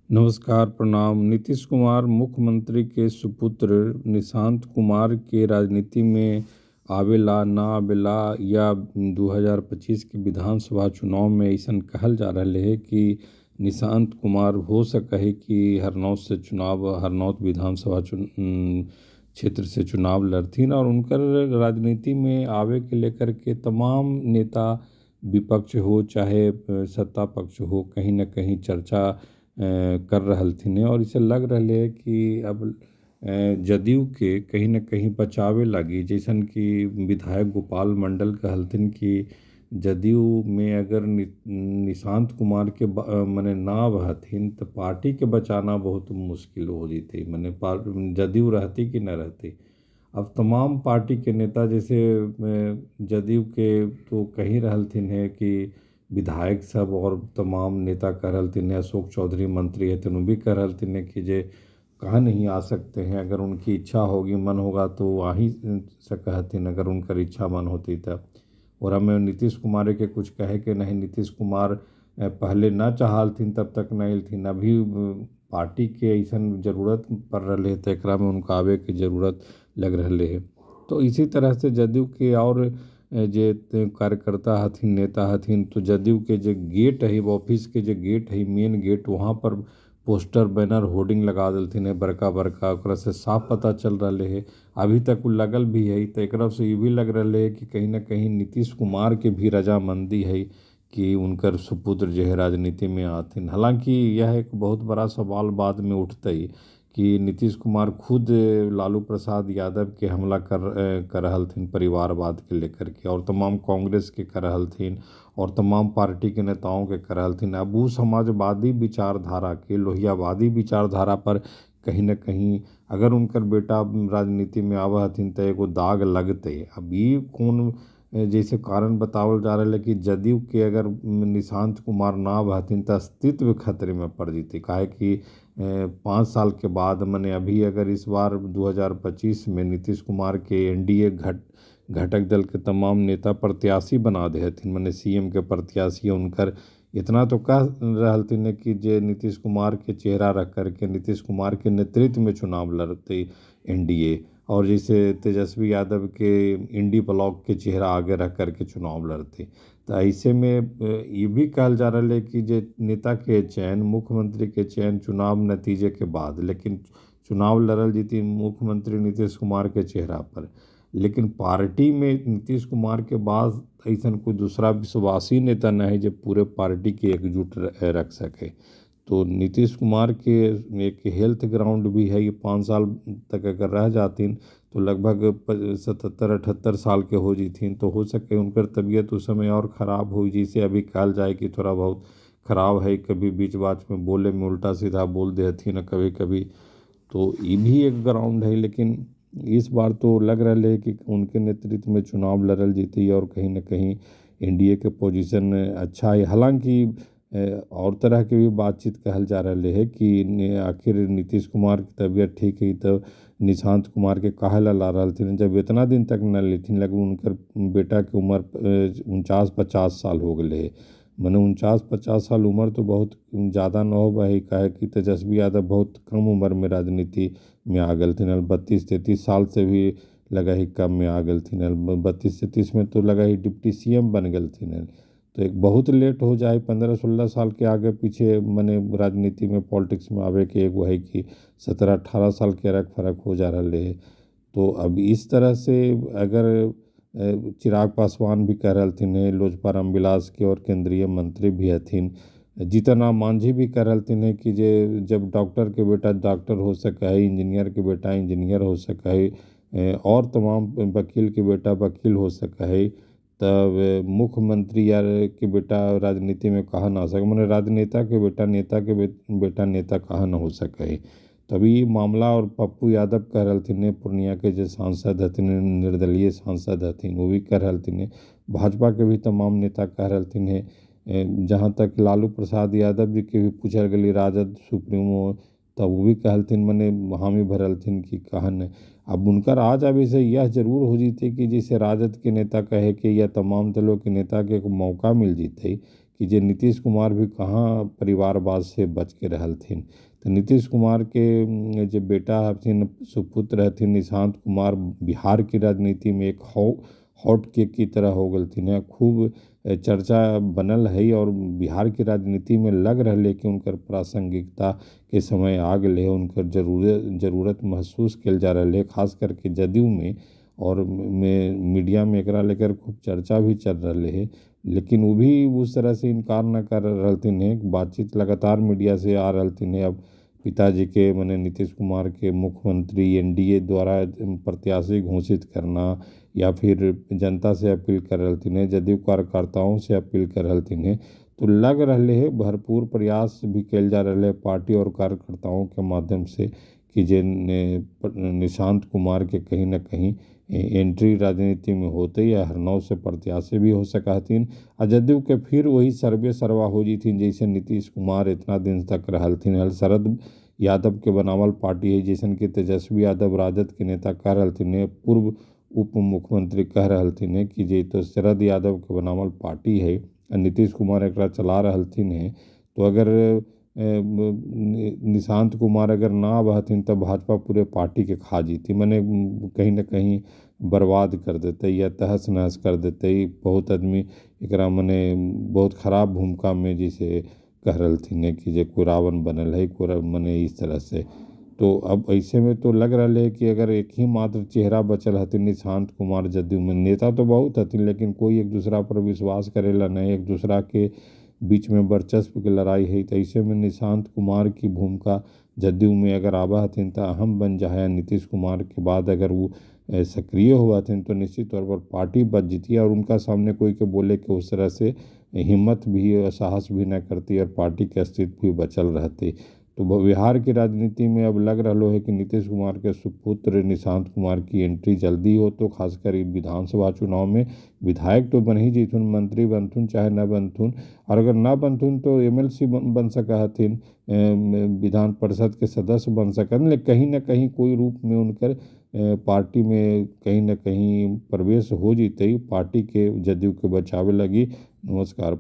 नमस्कार, प्रणाम। नीतीश कुमार मुख्यमंत्री के सुपुत्र निशांत कुमार के राजनीति में आवेला ना आवेला या 2025 के विधानसभा चुनाव में ऐसन कहल जा रहे है कि निशांत कुमार हो सके है कि हरनौत विधानसभा क्षेत्र से चुनाव लड़थिन और उनकर राजनीति में आवे के लेकर के तमाम नेता, विपक्ष हो चाहे सत्ता पक्ष हो, कहीं न कहीं चर्चा कर रहलथिन और इसे लग रहे है कि अब जदयू के कहीं न कहीं बचावे लगी। जैसन कि विधायक गोपाल मंडल कहलथिन कि जदयू में अगर निशांत कुमार के मने ना बहथिन तो पार्टी के बचाना बहुत मुश्किल हो जैते। मने जदयू रहती कि न रहती। अब तमाम पार्टी के नेता जैसे जदयू के तो कही रहलथिन है कि विधायक सब और तमाम नेता कह रहलथिन है, अशोक चौधरी मंत्री है तो भी कह रहलथिन है कि जे कहाँ नहीं आ सकते हैं, अगर उनकी इच्छा होगी मन होगा तो आ ही सकहथिन, अगर उनकर इच्छा मन होती तब। और हमें नीतीश कुमार के कुछ कहे के नहीं। नीतीश कुमार पहले ना चाहलथिन तब तक नहीं अल्थिन, अभी पार्टी के ऐसन जरूरत पड़ रही है तो एकरा में उनका आवे के जरूरत लग रहे है। तो इसी तरह से जदयू के और जे कार्यकर्ता हथिन, नेता हथिन, तो जदयू के जो गेट है, ऑफिस के जो गेट है, मेन गेट, वहाँ पर पोस्टर बैनर होर्डिंग लगा देलथिन है बड़का बड़का। ओकरा से साफ पता चल रहे है, अभी तक वो लगल भी है तो एक से ये भी लग रहे है कि कहीं ना कहीं नीतीश कुमार के भी रजामंदी है कि उनकर सुपुत्र जो है राजनीति में आथिन। हालांकि यह एक बहुत बड़ा सवाल बाद में उठता ही कि नीतीश कुमार खुद लालू प्रसाद यादव के हमला कर रहलथिन परिवारवाद के लेकर के, और तमाम कांग्रेस के कर रहलथिन और तमाम पार्टी के नेताओं के कर रहलथिन। अब वो समाजवादी विचारधारा के, लोहियावादी विचारधारा पर कहीं न कहीं अगर उनकर बेटा राजनीति में आवा हथिन तो एगो दाग लगते। अब ये कौन जैसे कारण बतावल जा रहा है कि जदयू के अगर निशांत कुमार ना बहथिन तो अस्तित्व खतरे में पड़ जते। काहे कि 5 साल के बाद मने अभी अगर इस बार 2025 में नीतीश कुमार के एनडीए घटक दल के तमाम नेता प्रत्याशी बना दे हथिन, मने सीएम के प्रत्याशी उनकर इतना तो कह रहलथिन कि जे नीतीश कुमार के चेहरा रख करके नीतीश कुमार के नेतृत्व में चुनाव लड़ते एनडीए, और जैसे तेजस्वी यादव के इंडी ब्लॉक के चेहरा आगे रख करके चुनाव लड़ते। तो ऐसे में ये भी कहल जा रहा है कि जे नेता के चयन, मुख्यमंत्री के चयन चुनाव नतीजे के बाद, लेकिन चुनाव लड़ल जीती मुख्यमंत्री नीतीश कुमार के चेहरा पर, लेकिन पार्टी में नीतीश कुमार के बाद ऐसा कोई दूसरा विश्वासी नेता नहीं है जो पूरे पार्टी की एकजुट रख सके। तो नीतीश कुमार के एक हेल्थ ग्राउंड भी है, ये 5 साल तक अगर रह जातीन तो लगभग 77-78 साल के हो जीथिन, तो हो सके उनकर तबीयत उस समय और ख़राब हो, जैसे अभी कहल जाए कि थोड़ा बहुत ख़राब है, कभी बीच बात में बोले में उल्टा सीधा बोल देती न कभी कभी। तो ये भी एक ग्राउंड है, लेकिन इस बार तो लग रहा है कि उनके नेतृत्व में चुनाव लड़ल जीती और कहीं न कहीं एनडीए के पोजीशन अच्छा है। हालांकि और तरह के भी बातचीत कहल जा रहे है कि आखिर नीतीश कुमार की तबीयत ठीक है तो निशांत कुमार के काहे ला रहलथिन, जब इतना दिन तक न लेथिन, लगभग उनकर बेटा की उम्र 49-50 साल हो गए है। मने 49-50 साल उम्र तो बहुत ज़्यादा न हो भाई, काहे कि तेजस्वी यादव बहुत कम उम्र में राजनीति में आ गलथिन, 32-33 साल से भी लगा ही कम में आ गलथिन, 32-33 में तो लगा ही डिप्टी सीएम बन गलथिन। तो एक बहुत लेट हो जाए, 15-16 साल के आगे पीछे मने राजनीति में पॉलिटिक्स में आवे के एगो है कि 17-18 साल के फर्क हो जा रहे है। तो अब इस तरह से अगर चिराग पासवान भी कह रहलथिन है, लोजपा रामविलास के और केंद्रीय मंत्री भी हथिन, जीतन राम मांझी भी कह रहलथिन है कि जे जब डॉक्टर के बेटा डॉक्टर हो सका है, इंजीनियर के बेटा इंजीनियर हो सका है, और तमाम वकील के बेटा वकील हो सका है, तब मुख्यमंत्री यार के बेटा राजनीति में कहा ना हो सके, मैंने राजनेता के बेटा बेटा नेता कहा ना हो सके। तभी मामला और पप्पू यादव कह रहलथिन, पूर्णिया के जो सांसद हथिन, निर्दलीय सांसद हथिन, वो भी कह रहलथिन। भाजपा के भी तमाम नेता कह रहलथिन। जहाँ तक लालू प्रसाद यादव जी के भी पूछल गई राजद सुप्रीमो, तब वो भी कहलथिन, मने हामी भरलथिन कि कहन। अब उनकर आज अभी से यह जरूर हो जीते कि जैसे राजद के नेता कहे कि या तमाम दलों के नेता के एक मौका मिल जीते कि जे नीतीश कुमार भी कहाँ परिवारवाद से बच के रहलथिन। तो नीतीश कुमार के जे बेटा हथिन, सुपुत्र हथिन निशांत कुमार, बिहार की राजनीति में एक हॉट केक की तरह हो गलथिन है। खूब चर्चा बनल है और बिहार की राजनीति में लग रहा कि उनकर प्रासंगिकता के समय आ गए है, उनकर जरूरत महसूस कल जा रहा है, खास करके जदयू में और मीडिया में एकरा लेकर खूब चर्चा भी चल रही है। लेकिन वो भी उस तरह से इनकार न कर रहलथिन है। बातचीत लगातार मीडिया से आ रहलथिन है। अब पिताजी के माने नीतीश कुमार के मुख्यमंत्री एनडीए द्वारा प्रत्याशी घोषित करना या फिर जनता से अपील कर रहलथिन है, जदयू कार्यकर्ताओं से अपील कर रहलथिन है। तो लग रहे है भरपूर प्रयास भी कल जा रहा है पार्टी और कार्यकर्ताओं के माध्यम से कि जे निशांत कुमार के कहीं ना कहीं एंट्री राजनीति में होते या हरनौ से प्रत्याशी भी हो सकथिन। आ जदयू के फिर वही सर्वे सर्वा हो जीथिन जैसे नीतीश कुमार इतना दिन तक रहलथिन। शरद यादव के बनावल पार्टी है, जैसन कि तेजस्वी यादव राजद के नेता कह रहलथिन, पूर्व उप मुख्यमंत्री कह रहलथिन कि जे तो शरद यादव के बनावल पार्टी है, नीतीश कुमार एकरा चला रहलथिन है। तो अगर निशांत कुमार अगर ना बहथिन तो भाजपा पूरे पार्टी के खा जीती, मैंने कहीं ना कहीं बर्बाद कर देते या तहस नहस कर देते। बहुत आदमी एकरा मने बहुत खराब भूमिका में जैसे कह रहलथिन कि जे कोई रावण बनल है कोई मने इस तरह से। तो अब ऐसे में तो लग रहा है कि अगर एक ही मात्र चेहरा बचल हथिन निशांत कुमार, जदयू में नेता तो बहुत हथिन लेकिन कोई एक दूसरा पर विश्वास करेला नहीं, एक दूसरा के बीच में वर्चस्व की लड़ाई है। तो ऐसे में निशांत कुमार की भूमिका जदयू में अगर आवा हथिन तो अहम बन जाए। नीतीश कुमार के बाद अगर वो सक्रिय हुआ हथिन तो निश्चित तौर पर पार्टी बच जीती और उनका सामने कोई के बोले कि उस तरह से हिम्मत भी और साहस भी न करती और पार्टी के अस्तित्व भी बचल रहते। तो बिहार की राजनीति में अब लग रहा है कि नीतीश कुमार के सुपुत्र निशांत कुमार की एंट्री जल्दी हो, तो खासकर विधानसभा चुनाव में विधायक तो बन ही जीथुन, मंत्री बनथुन चाहे न बनथुन, और अगर ना बनथुन तो एमएलसी बन सका हथिन, विधान परिषद के सदस्य बन सकन। लेकिन कहीं ना कहीं कोई रूप में उनकर पार्टी में कहीं ना कहीं प्रवेश हो जीते पार्टी के जदयू के बचावे लगी। नमस्कार।